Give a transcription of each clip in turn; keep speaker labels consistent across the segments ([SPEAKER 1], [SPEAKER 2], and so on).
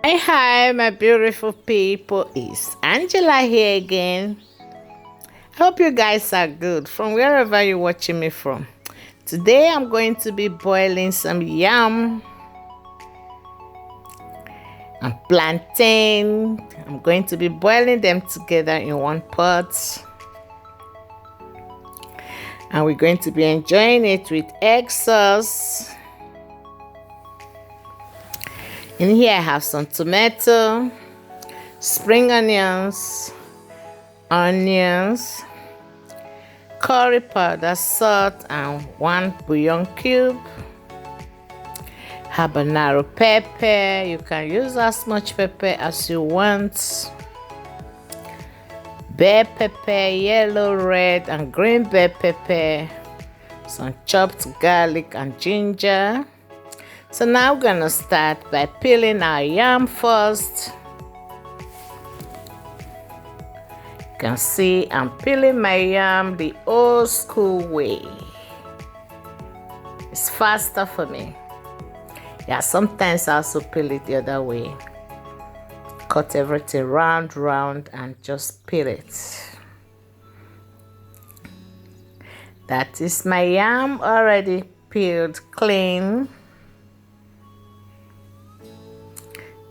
[SPEAKER 1] Hi, my beautiful people. It's Angela here again. I hope you guys are good from wherever you're watching me from. Today I'm going to be boiling some yam and plantain. I'm going to be boiling them together in one pot. And we're going to be enjoying it with egg sauce. In here I have some tomato, spring onions, curry powder, salt, and one bouillon cube. Habanero pepper. You can use as much pepper as you want. Bell pepper, yellow, red, and green bell pepper. Some chopped garlic and ginger. So now we're gonna start by peeling our yam first. You can see I'm peeling my yam the old school way. It's faster for me. Yeah, sometimes I also peel it the other way. Cut everything round and just peel it. That is my yam already peeled clean.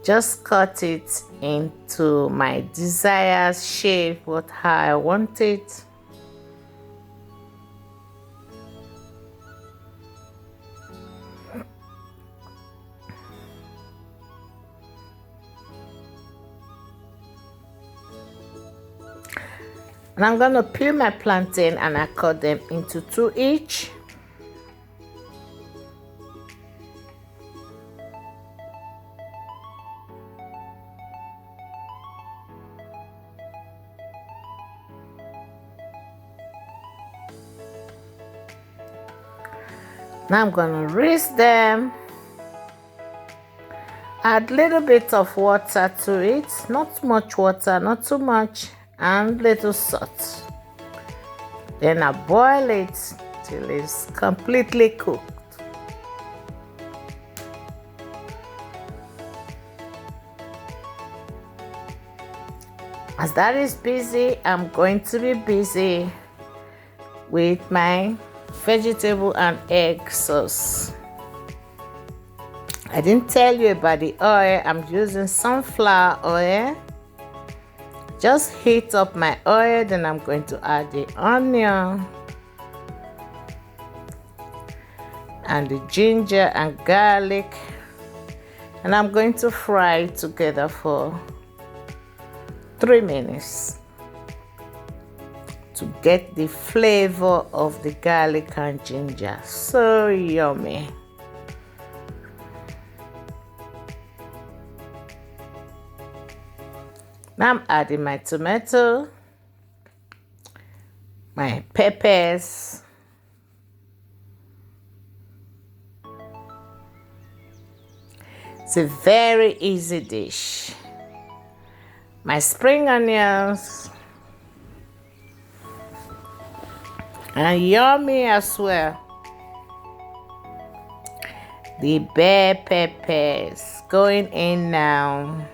[SPEAKER 1] Just cut it into my desired shape, how I want it. And I'm gonna peel my plantain and I cut them into 2 each. Now I'm gonna rinse them. Add a little bit of water to it, not much water, not too much, and little salt. Then I boil it till it's completely cooked. As that is busy, I'm going to be busy with my vegetable and egg sauce. I didn't tell you about the oil. I'm using sunflower oil. Just heat up my oil, then I'm going to add the onion and the ginger and garlic, and I'm going to fry it together for 3 minutes to get the flavor of the garlic and ginger. So yummy. Now I'm adding my tomato, my peppers, it's a very easy dish. My spring onions, and yummy as well. The bell peppers going in now.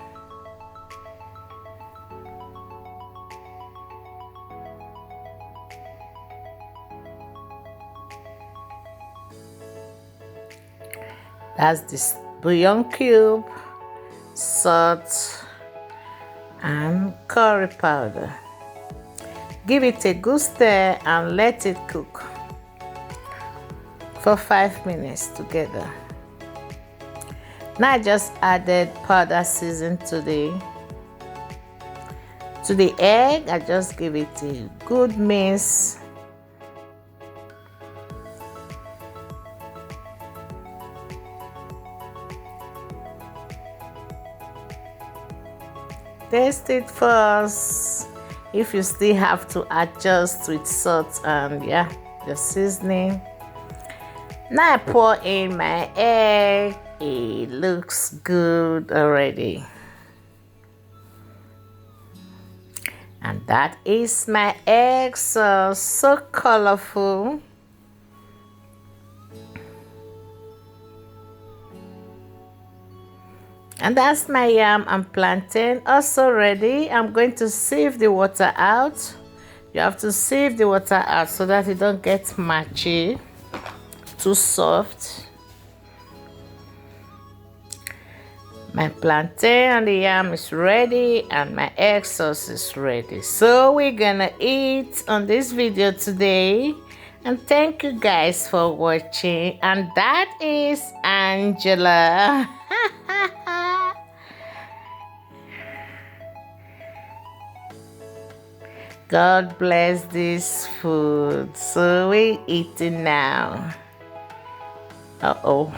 [SPEAKER 1] That's this bouillon cube, salt, and curry powder. Give it a good stir and let it cook for 5 minutes together. Now I just added powder season to the egg. I just give it a good mix. Taste it first. If you still have to adjust with salt and the seasoning. Now I pour in my egg. It looks good already. And that is my egg sauce, so colorful. And that's my yam and plantain also ready. I'm going to sieve the water out. You have to sieve the water out so that it don't get mushy, too soft. My plantain and the yam is ready and my egg sauce is ready. So we're gonna eat on this video today. And thank you guys for watching. And that is Angela. God bless this food. So we're eating now. Uh-oh.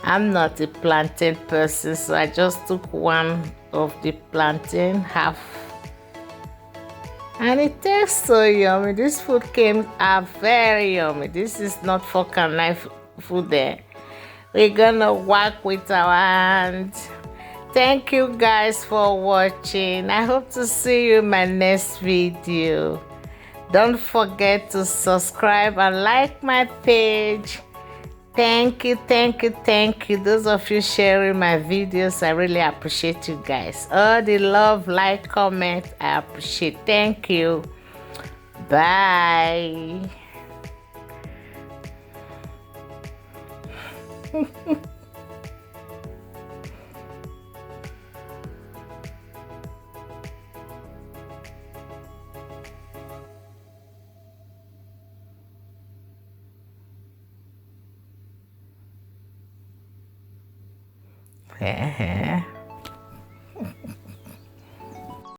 [SPEAKER 1] I'm not a plantain person, so I just took one of the plantain, half. And it tastes so yummy. This food came out very yummy. This is not fork and knife food there. We're gonna work with our hands. Thank you guys for watching. I hope to see you in my next video. Don't forget to subscribe and like my page. Thank you, thank you, thank you. Those of you sharing my videos, I really appreciate you guys. All the love, like, comment, I appreciate. Thank you. Bye.